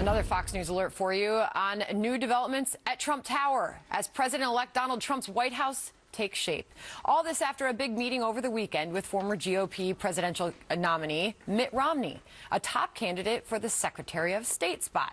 Another Fox News alert for you on new developments at Trump Tower as President-elect Donald Trump's White House takes shape. All this after a big meeting over the weekend with former GOP presidential nominee Mitt Romney, a top candidate for the Secretary of State spot.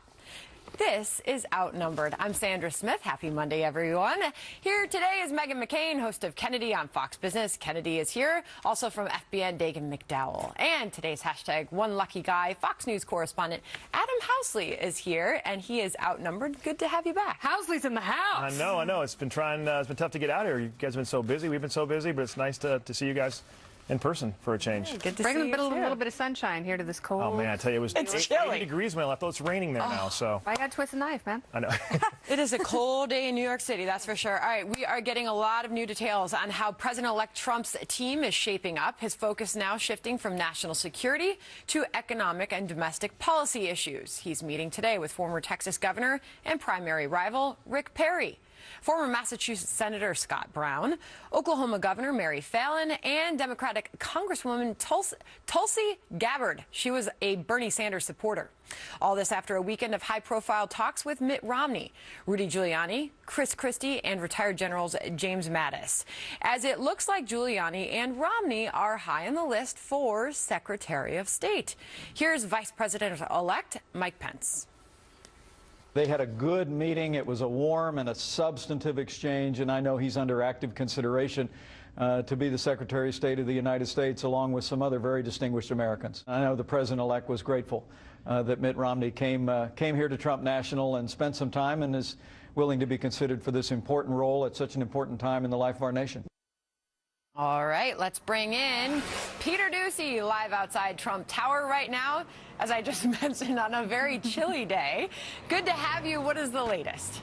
This is Outnumbered. I'm Sandra Smith. Happy Monday, everyone. Here today is Meghan McCain, host of Kennedy on Fox Business. Kennedy is here. Also from FBN, Dagan McDowell. And today's hashtag One Lucky Guy, Fox News correspondent Adam Housley is here, and he is outnumbered. Good to have you back. Housley's in the house. I know. It's been tough to get out here. You guys have been so busy. We've been so busy, but it's nice to see you guys in person for a change. Good to Bringing see a little bit of sunshine here to this cold. Oh, man, I tell you, it was 80 degrees when I left. Though it's raining there now, so. I got to twist a knife, man. I know. It is a cold day in New York City, that's for sure. All right, we are getting a lot of new details on how President-elect Trump's team is shaping up. His focus now shifting from national security to economic and domestic policy issues. He's meeting today with former Texas governor and primary rival Rick Perry, former Massachusetts Senator Scott Brown, Oklahoma Governor Mary Fallin, and Democratic Congresswoman Tulsi Gabbard. She was a Bernie Sanders supporter. All this after a weekend of high-profile talks with Mitt Romney, Rudy Giuliani, Chris Christie, and retired generals James Mattis, as it looks like Giuliani and Romney are high on the list for Secretary of State. Here's Vice President-elect Mike Pence. They had a good meeting. It was a warm and a substantive exchange, and I know he's under active consideration to be the Secretary of State of the United States, along with some other very distinguished Americans. I know the President-elect was grateful that Mitt Romney came here to Trump National and spent some time and is willing to be considered for this important role at such an important time in the life of our nation. All right, let's bring in Peter Doocy, live outside Trump Tower right now, as I just mentioned, on a very chilly day. Good to have you. What is the latest?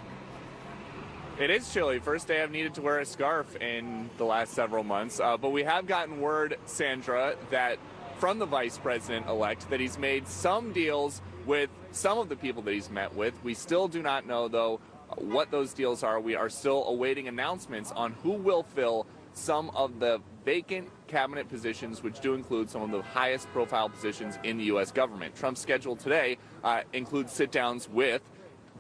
It is chilly. First day I've needed to wear a scarf in the last several months, but we have gotten word, Sandra, that from the Vice President-elect that he's made some deals with some of the people that he's met with. We still do not know, though, what those deals are. We are still awaiting announcements on who will fill some of the vacant cabinet positions, which do include some of the highest profile positions in the U.S. government. Trump's schedule today includes sit-downs with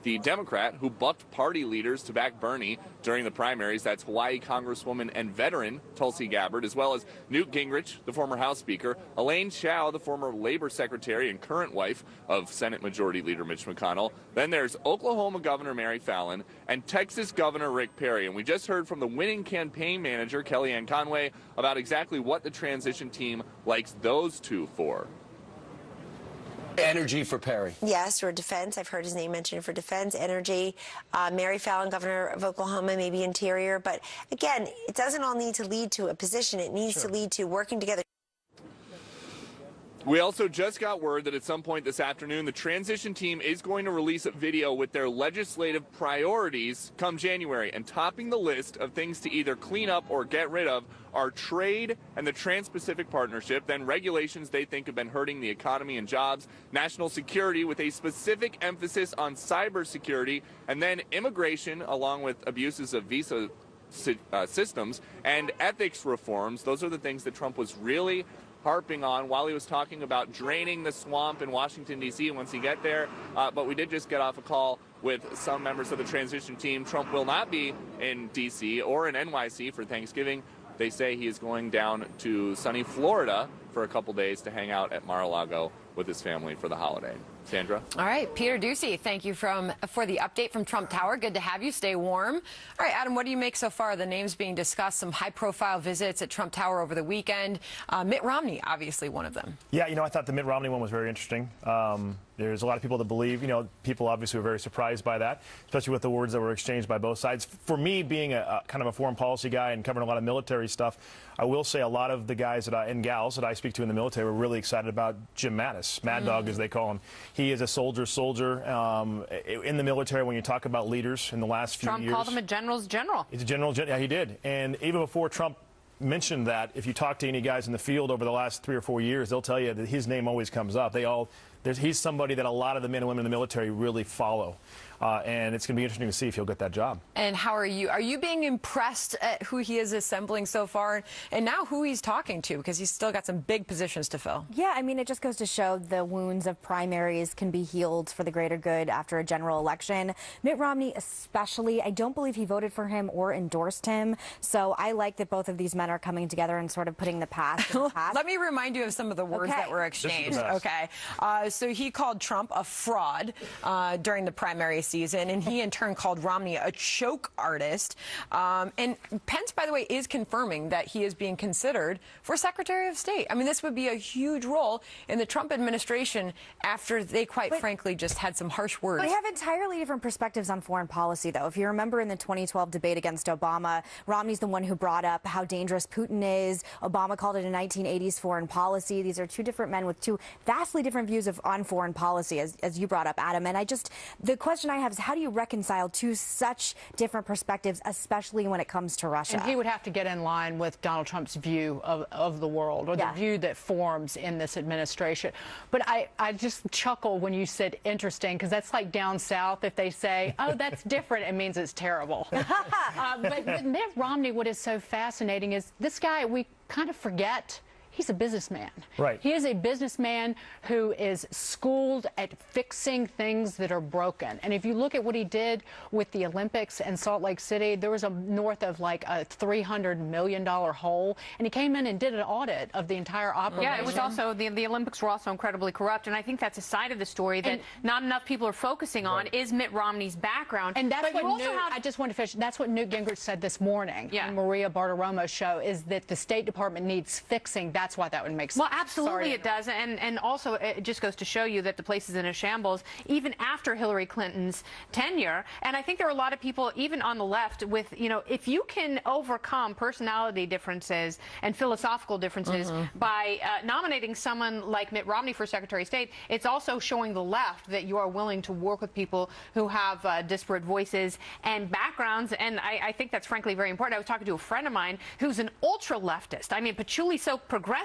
the Democrat who bucked party leaders to back Bernie during the primaries. That's Hawaii Congresswoman and veteran Tulsi Gabbard, as well as Newt Gingrich, the former House Speaker, Elaine Chao, the former Labor Secretary and current wife of Senate Majority Leader Mitch McConnell. Then there's Oklahoma Governor Mary Fallin and Texas Governor Rick Perry. And we just heard from the winning campaign manager, Kellyanne Conway, about exactly what the transition team likes those two for. Energy for Perry. Yes, or defense. I've heard his name mentioned for defense, energy. Mary Fallin, governor of Oklahoma, maybe interior. But again, it doesn't all need to lead to a position. It needs to lead to working together. We also just got word that at some point this afternoon, the transition team is going to release a video with their legislative priorities come January. And topping the list of things to either clean up or get rid of are trade and the Trans-Pacific Partnership, then regulations they think have been hurting the economy and jobs, national security with a specific emphasis on cybersecurity, and then immigration along with abuses of visa systems and ethics reforms. Those are the things that Trump was really harping on while he was talking about draining the swamp in Washington, D.C. once he get there. But we did just get off a call with some members of the transition team. Trump will not be in D.C. or in NYC for Thanksgiving. They say he is going down to sunny Florida for a couple days to hang out at Mar-a-Lago with his family for the holiday. Sandra? All right, Peter Doocy, thank you for the update from Trump Tower. Good to have you. Stay warm. All right, Adam, what do you make so far? The names being discussed, some high-profile visits at Trump Tower over the weekend. Mitt Romney, obviously one of them. Yeah, I thought the Mitt Romney one was very interesting. There's a lot of people that believe, people obviously were very surprised by that, especially with the words that were exchanged by both sides. For me, being a kind of a foreign policy guy and covering a lot of military stuff, I will say a lot of the guys and gals that I speak to in the military were really excited about Jim Mattis, Mad Dog as they call him. He is a soldier in the military. When you talk about leaders in the last few years. Trump called him a general's general. He's a general, yeah, he did. And even before Trump mentioned that if you talk to any guys in the field over the last 3 or 4 years, they'll tell you that his name always comes up. He's somebody that a lot of the men and women in the military really follow. And it's going to be interesting to see if he'll get that job. And how are you? Are you being impressed at who he is assembling so far, and now who he's talking to? Because he's still got some big positions to fill. Yeah, I mean, it just goes to show the wounds of primaries can be healed for the greater good after a general election. Mitt Romney especially, I don't believe he voted for him or endorsed him. So I like that both of these men are coming together and sort of putting the past in the past. Let me remind you of some of the words that were exchanged. Okay. So he called Trump a fraud during the primary season, and he in turn called Romney a choke artist. And Pence, by the way, is confirming that he is being considered for Secretary of State. I mean, this would be a huge role in the Trump administration after they, quite frankly, just had some harsh words. They have entirely different perspectives on foreign policy, though. If you remember in the 2012 debate against Obama, Romney's the one who brought up how dangerous Putin is. Obama called it a 1980s foreign policy. These are two different men with two vastly different views on foreign policy, as you brought up, Adam. And the question I have is, how do you reconcile two such different perspectives, especially when it comes to Russia? And he would have to get in line with Donald Trump's view of the world, or the view that forms in this administration. But I just chuckle when you said interesting, because that's like down south. If they say, oh, that's different, it means it's terrible. But Mitt Romney, what is so fascinating is this guy, we kind of forget. He's a businessman. Right. He is a businessman who is schooled at fixing things that are broken. And if you look at what he did with the Olympics in Salt Lake City, there was a north of like a $300 million hole. And he came in and did an audit of the entire operation. Yeah, it was also, the Olympics were also incredibly corrupt. And I think that's a side of the story that not enough people are focusing on, is Mitt Romney's background. And that's what I just want to finish. That's what Newt Gingrich said this morning on Maria Bartiromo's show, is that the State Department needs fixing. That's why that would make sense. Well, absolutely it does. And also it just goes to show you that the place is in a shambles even after Hillary Clinton's tenure. And I think there are a lot of people, even on the left, with, if you can overcome personality differences and philosophical differences by nominating someone like Mitt Romney for Secretary of State, it's also showing the left that you are willing to work with people who have disparate voices and backgrounds. And I think that's frankly very important. I was talking to a friend of mine who's an ultra leftist. I mean, patchouli so progressive.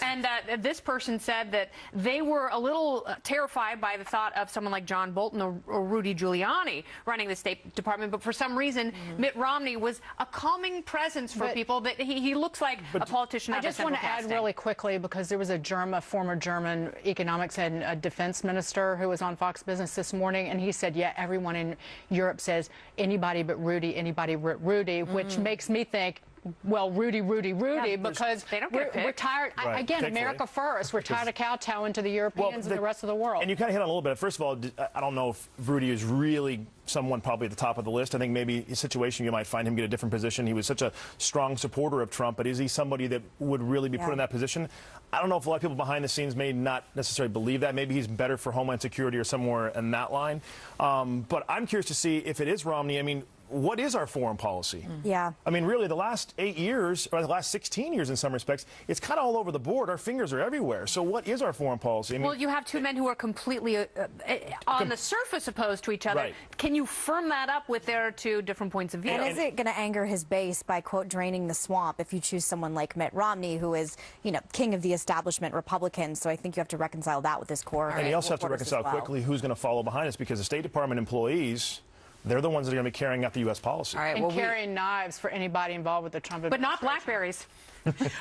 And this person said that they were a little terrified by the thought of someone like John Bolton or Rudy Giuliani running the State Department. But for some reason, Mitt Romney was a calming presence for people. That he looks like a politician. I just want to add really quickly, because there was a former German economics and defense minister who was on Fox Business this morning, and he said, yeah, everyone in Europe says anybody but Rudy, anybody but Rudy, which makes me think, well, Rudy, because they don't we're tired. Right. Again, America first. We're tired of kowtowing to the Europeans and the rest of the world. And you kind of hit on a little bit. First of all, I don't know if Rudy is really someone probably at the top of the list. I think maybe a situation you might find him get a different position. He was such a strong supporter of Trump, but is he somebody that would really be put in that position? I don't know if a lot of people behind the scenes may not necessarily believe that. Maybe he's better for Homeland Security or somewhere in that line. But I'm curious to see if it is Romney. I mean, what is our foreign policy? Yeah. I mean, really, the last 8 years, or the last 16 years in some respects, it's kind of all over the board. Our fingers are everywhere. So what is our foreign policy? I mean, well, you have two men who are completely on the surface opposed to each other. Right. Can you firm that up with their two different points of view? And is it going to anger his base by, quote, draining the swamp if you choose someone like Mitt Romney, who is, king of the establishment Republicans? So I think you have to reconcile that with his core. And you also have to reconcile quickly who's going to follow behind us, because the State Department employees, they're the ones that are going to be carrying out the U.S. policy. All right, and carrying knives for anybody involved with the Trump but not administration.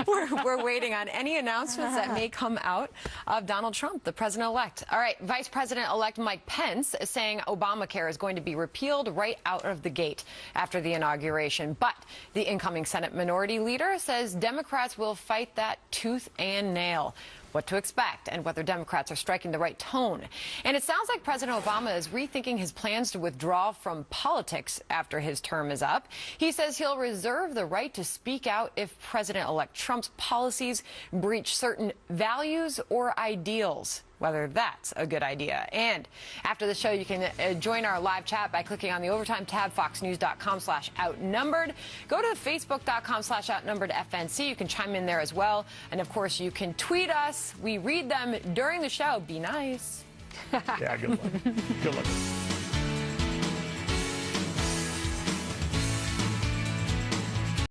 blackberries. We're waiting on any announcements that may come out of Donald Trump, the president-elect. All right, Vice President-elect Mike Pence is saying Obamacare is going to be repealed right out of the gate after the inauguration. But the incoming Senate Minority Leader says Democrats will fight that tooth and nail. What to expect and whether Democrats are striking the right tone. And it sounds like President Obama is rethinking his plans to withdraw from politics after his term is up. He says he'll reserve the right to speak out if President-elect Trump's policies breach certain values or ideals, whether that's a good idea. And after the show, you can join our live chat by clicking on the Overtime tab, foxnews.com/outnumbered. Go to facebook.com/outnumberedFNC. You can chime in there as well. And, of course, you can tweet us. We read them during the show. Be nice. Yeah, good luck. Good luck.